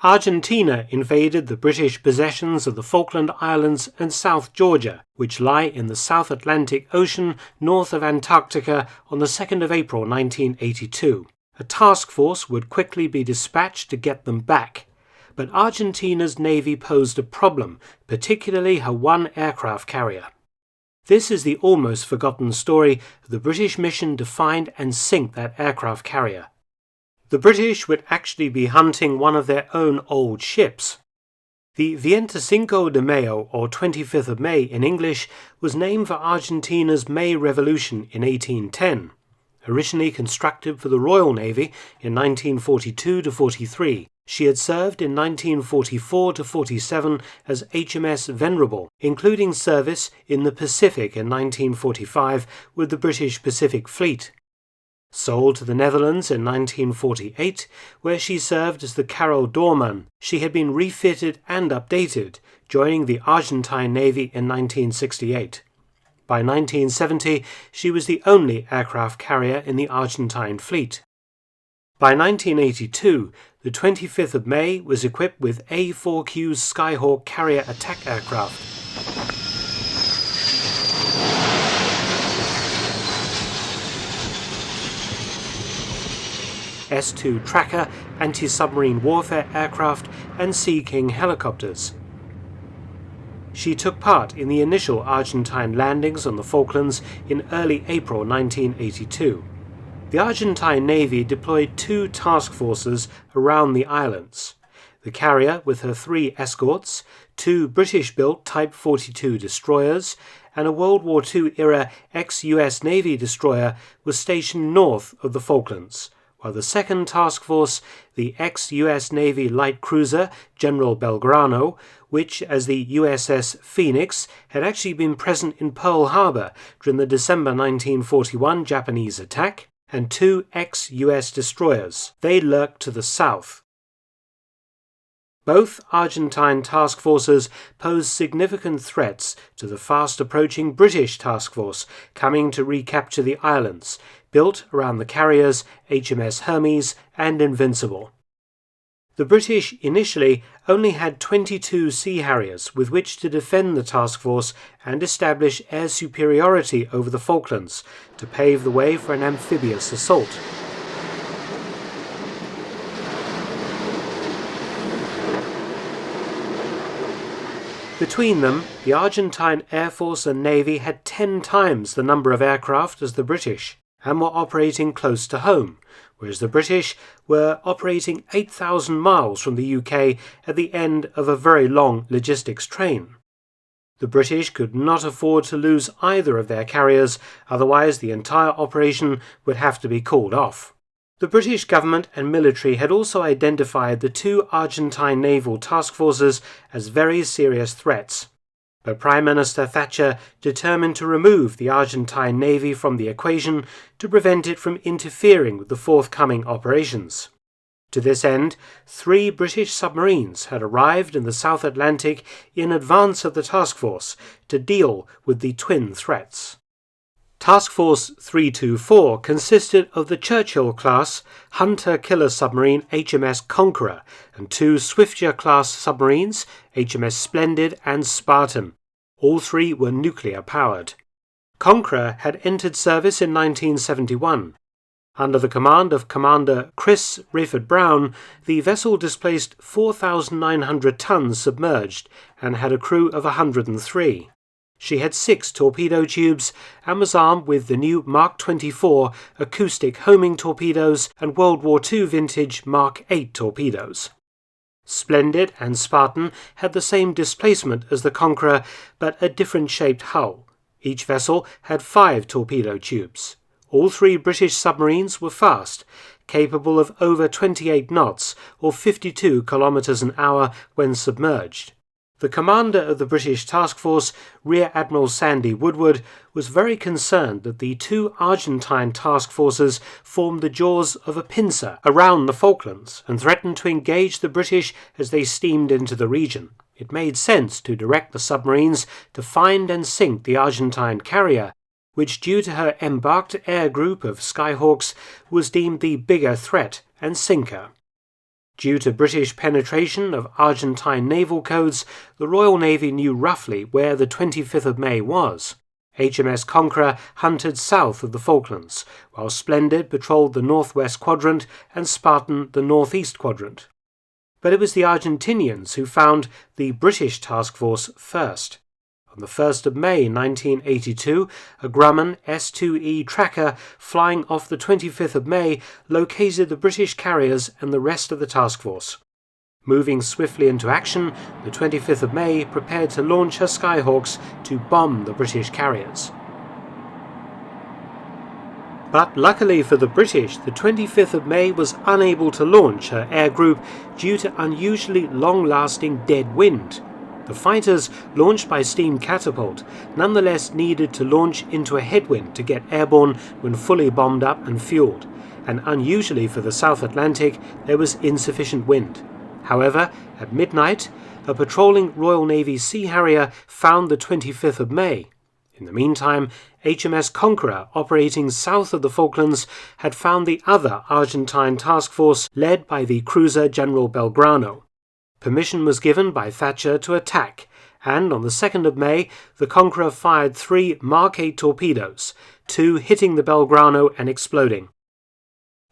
Argentina invaded the British possessions of the Falkland Islands and South Georgia, which lie in the South Atlantic Ocean north of Antarctica, on the 2nd of April 1982. A task force would quickly be dispatched to get them back. But Argentina's navy posed a problem, particularly her one aircraft carrier. This is the almost forgotten story of the British mission to find and sink that aircraft carrier. The British would actually be hunting one of their own old ships. The Veinticinco de Mayo, or 25th of May in English, was named for Argentina's May Revolution in 1810. Originally constructed for the Royal Navy in 1942-43, she had served in 1944-47 as HMS Venerable, including service in the Pacific in 1945 with the British Pacific Fleet. Sold to the Netherlands in 1948, where she served as the Karel Doorman, she had been refitted and updated, joining the Argentine Navy in 1968. By 1970, she was the only aircraft carrier in the Argentine fleet. By 1982, the 25th of May was equipped with A4Q's Skyhawk carrier attack aircraft. S-2 Tracker, anti-submarine warfare aircraft, and Sea King helicopters. She took part in the initial Argentine landings on the Falklands in early April 1982. The Argentine Navy deployed 2 task forces around the islands. The carrier with her 3 escorts, 2 British-built Type 42 destroyers, and a World War II-era ex-US Navy destroyer was stationed north of the Falklands, while the second task force, the ex-US Navy light cruiser General Belgrano, which as the USS Phoenix had actually been present in Pearl Harbor during the December 1941 Japanese attack, and 2 ex-US destroyers. They lurked to the south. Both Argentine task forces posed significant threats to the fast-approaching British task force coming to recapture the islands, built around the carriers HMS Hermes and Invincible. The British initially only had 22 Sea Harriers with which to defend the task force and establish air superiority over the Falklands to pave the way for an amphibious assault. Between them, the Argentine Air Force and Navy had 10 times the number of aircraft as the British, and were operating close to home, whereas the British were operating 8,000 miles from the UK at the end of a very long logistics train. The British could not afford to lose either of their carriers, otherwise the entire operation would have to be called off. The British government and military had also identified the 2 Argentine naval task forces as very serious threats, but Prime Minister Thatcher determined to remove the Argentine Navy from the equation to prevent it from interfering with the forthcoming operations. To this end, 3 British submarines had arrived in the South Atlantic in advance of the task force to deal with the twin threats. Task Force 324 consisted of the Churchill-class hunter-killer submarine HMS Conqueror and 2 Swifter-class submarines, HMS Splendid and Spartan. All 3 were nuclear-powered. Conqueror had entered service in 1971. Under the command of Commander Chris Rayford Brown, the vessel displaced 4,900 tons submerged and had a crew of 103. She had 6 torpedo tubes and was armed with the new Mark 24 acoustic homing torpedoes and World War II vintage Mark 8 torpedoes. Splendid and Spartan had the same displacement as the Conqueror, but a different shaped hull. Each vessel had 5 torpedo tubes. All 3 British submarines were fast, capable of over 28 knots or 52 kilometers an hour when submerged. The commander of the British task force, Rear Admiral Sandy Woodward, was very concerned that the two Argentine task forces formed the jaws of a pincer around the Falklands and threatened to engage the British as they steamed into the region. It made sense to direct the submarines to find and sink the Argentine carrier, which, due to her embarked air group of Skyhawks, was deemed the bigger threat, and sink her. Due to British penetration of Argentine naval codes, the Royal Navy knew roughly where the 25th of May was. HMS Conqueror hunted south of the Falklands, while Splendid patrolled the northwest quadrant and Spartan the northeast quadrant. But it was the Argentinians who found the British task force first. On the 1st of May 1982, a Grumman S-2 Tracker flying off the 25th of May located the British carriers and the rest of the task force. Moving swiftly into action, the 25th of May prepared to launch her Skyhawks to bomb the British carriers. But luckily for the British, the 25th of May was unable to launch her air group due to unusually long-lasting dead wind. The fighters, launched by steam catapult, nonetheless needed to launch into a headwind to get airborne when fully bombed up and fueled, and unusually for the South Atlantic, there was insufficient wind. However, at midnight, a patrolling Royal Navy Sea Harrier found the 25th of May. In the meantime, HMS Conqueror, operating south of the Falklands, had found the other Argentine task force led by the cruiser General Belgrano. Permission was given by Thatcher to attack, and on the 2nd of May, the Conqueror fired 3 Mark 8 torpedoes, 2 hitting the Belgrano and exploding.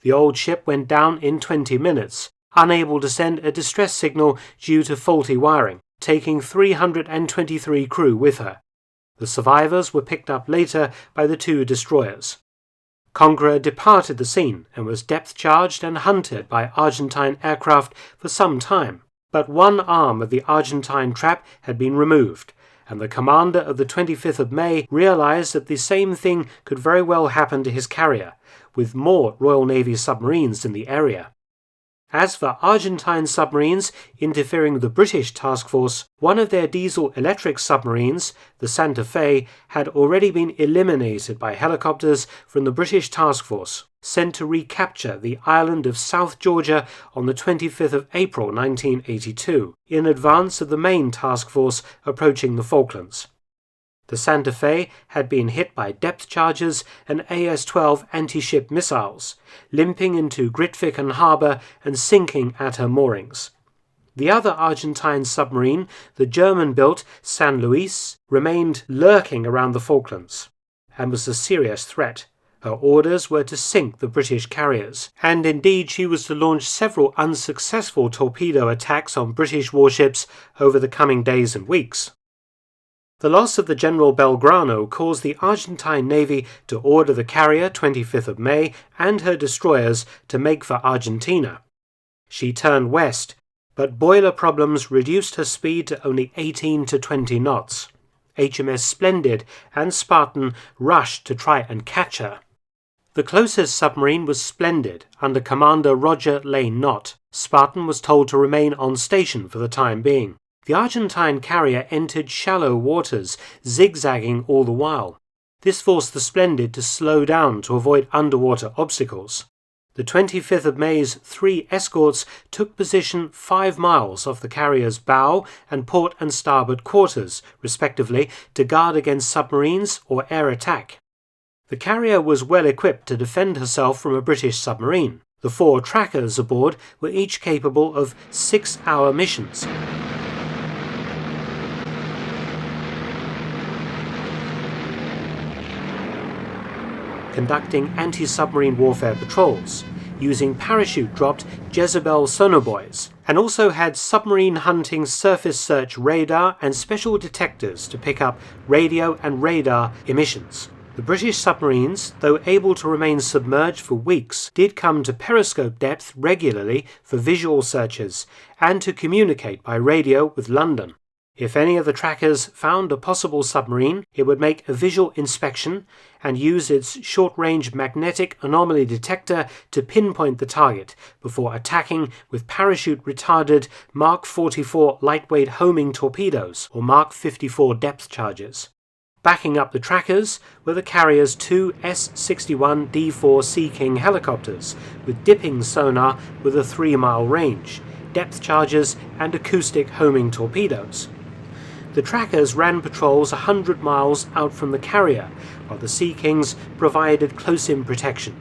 The old ship went down in 20 minutes, unable to send a distress signal due to faulty wiring, taking 323 crew with her. The survivors were picked up later by the 2 destroyers. Conqueror departed the scene and was depth-charged and hunted by Argentine aircraft for some time. But one arm of the Argentine trap had been removed, and the commander of the 25th of May realized that the same thing could very well happen to his carrier, with more Royal Navy submarines in the area. As for Argentine submarines interfering with the British task force, one of their diesel-electric submarines, the Santa Fe, had already been eliminated by helicopters from the British task force, sent to recapture the island of South Georgia on the 25th of April 1982, in advance of the main task force approaching the Falklands. The Santa Fe had been hit by depth charges and AS-12 anti-ship missiles, limping into Grytviken harbour and sinking at her moorings. The other Argentine submarine, the German-built San Luis, remained lurking around the Falklands, and was a serious threat. Her orders were to sink the British carriers, and indeed she was to launch several unsuccessful torpedo attacks on British warships over the coming days and weeks. The loss of the General Belgrano caused the Argentine Navy to order the carrier 25th of May and her destroyers to make for Argentina. She turned west, but boiler problems reduced her speed to only 18 to 20 knots. HMS Splendid and Spartan rushed to try and catch her. The closest submarine was Splendid, under Commander Roger Lane Knott. Spartan was told to remain on station for the time being. The Argentine carrier entered shallow waters, zigzagging all the while. This forced the Splendid to slow down to avoid underwater obstacles. The 25th of May's 3 escorts took position 5 miles off the carrier's bow and port and starboard quarters, respectively, to guard against submarines or air attack. The carrier was well equipped to defend herself from a British submarine. The 4 trackers aboard were each capable of 6-hour missions. Conducting anti-submarine warfare patrols, using parachute-dropped Jezebel sonobuoys, and also had submarine hunting surface search radar and special detectors to pick up radio and radar emissions. The British submarines, though able to remain submerged for weeks, did come to periscope depth regularly for visual searches and to communicate by radio with London. If any of the trackers found a possible submarine, it would make a visual inspection and use its short-range magnetic anomaly detector to pinpoint the target before attacking with parachute-retarded Mark 44 lightweight homing torpedoes or Mark 54 depth charges. Backing up the trackers were the carrier's two S-61D4 Sea King helicopters with dipping sonar with a 3-mile range, depth charges and acoustic homing torpedoes. The trackers ran patrols 100 miles out from the carrier, while the Sea Kings provided close-in protection.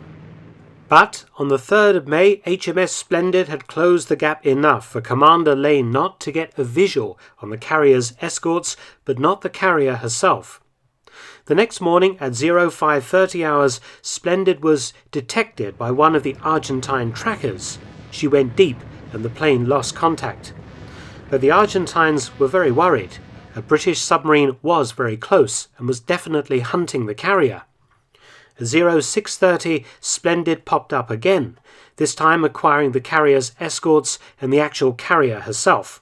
But on the 3rd of May, HMS Splendid had closed the gap enough for Commander Lane Knott to get a visual on the carrier's escorts, but not the carrier herself. The next morning at 0530 hours, Splendid was detected by one of the Argentine trackers. She went deep and the plane lost contact. But the Argentines were very worried. A British submarine was very close and was definitely hunting the carrier. At 0630, Splendid popped up again, this time acquiring the carrier's escorts and the actual carrier herself.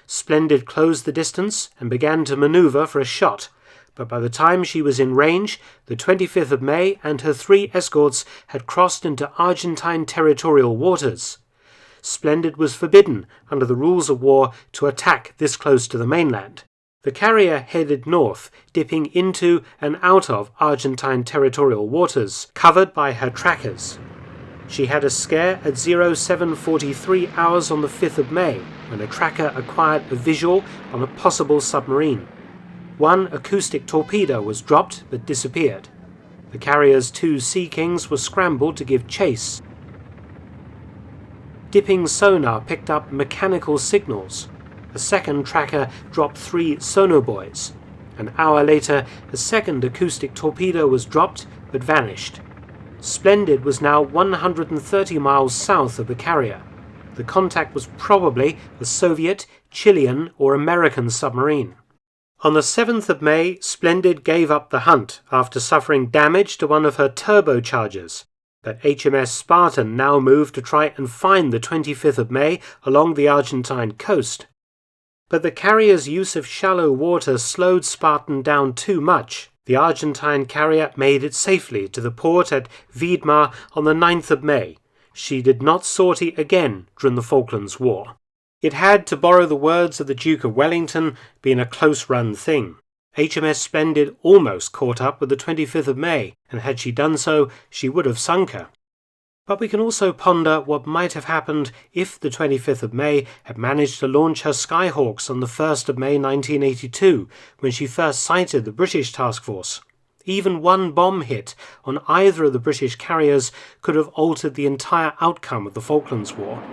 Splendid closed the distance and began to maneuver for a shot, but by the time she was in range, the 25th of May and her 3 escorts had crossed into Argentine territorial waters. Splendid was forbidden, under the rules of war, to attack this close to the mainland. The carrier headed north, dipping into and out of Argentine territorial waters, covered by her trackers. She had a scare at 0743 hours on the 5th of May, when a tracker acquired a visual on a possible submarine. One acoustic torpedo was dropped but disappeared. The carrier's 2 Sea Kings were scrambled to give chase. Dipping sonar picked up mechanical signals. A second tracker dropped 3 sonobuoys. An hour later, a second acoustic torpedo was dropped but vanished. Splendid was now 130 miles south of the carrier. The contact was probably a Soviet, Chilean or American submarine. On the 7th of May, Splendid gave up the hunt after suffering damage to one of her turbochargers. But HMS Spartan now moved to try and find the 25th of May along the Argentine coast. But the carrier's use of shallow water slowed Spartan down too much. The Argentine carrier made it safely to the port at Wiedmar on the 9th of May. She did not sortie again during the Falklands War. It had, to borrow the words of the Duke of Wellington, been a close-run thing. HMS Splendid almost caught up with the 25th of May, and had she done so, she would have sunk her. But we can also ponder what might have happened if the 25th of May had managed to launch her Skyhawks on the 1st of May 1982, when she first sighted the British task force. Even one bomb hit on either of the British carriers could have altered the entire outcome of the Falklands War.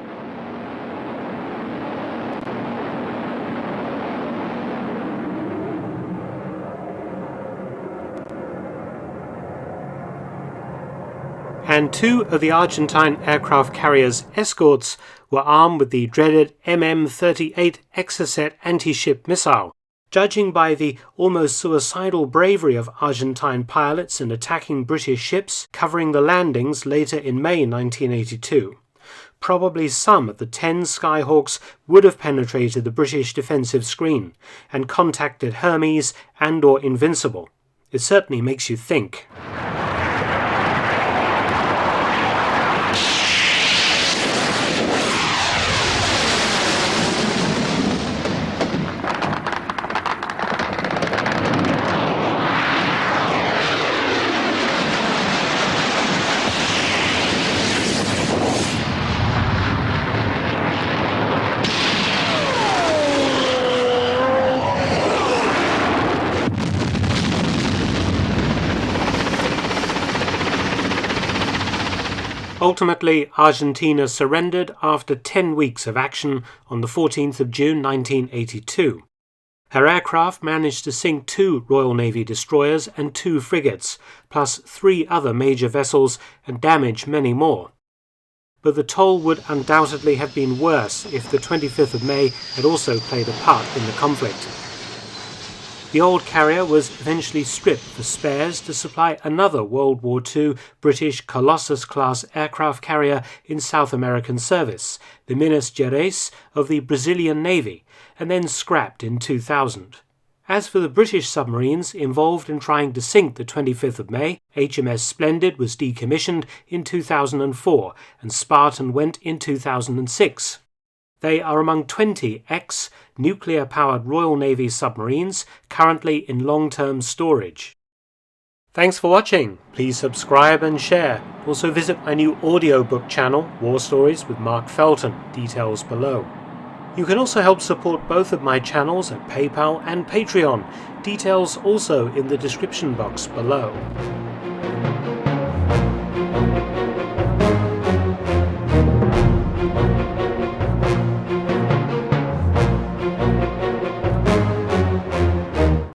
And 2 of the Argentine aircraft carrier's escorts were armed with the dreaded MM-38 Exocet anti-ship missile. Judging by the almost suicidal bravery of Argentine pilots in attacking British ships covering the landings later in May 1982, probably some of the 10 Skyhawks would have penetrated the British defensive screen and contacted Hermes and/or Invincible. It certainly makes you think. Ultimately, Argentina surrendered after 10 weeks of action on the 14th of June 1982. Her aircraft managed to sink 2 Royal Navy destroyers and 2 frigates, plus 3 other major vessels, and damage many more. But the toll would undoubtedly have been worse if the 25th of May had also played a part in the conflict. The old carrier was eventually stripped for spares to supply another World War II British Colossus-class aircraft carrier in South American service, the Minas Gerais of the Brazilian Navy, and then scrapped in 2000. As for the British submarines involved in trying to sink the 25th of May, HMS Splendid was decommissioned in 2004 and Spartan went in 2006. They are among 20 ex-nuclear-powered Royal Navy submarines currently in long-term storage. Thanks for watching. Please subscribe and share. Also visit my new audiobook channel, War Stories with Mark Felton, details below. You can also help support both of my channels at PayPal and Patreon, details also in the description box below.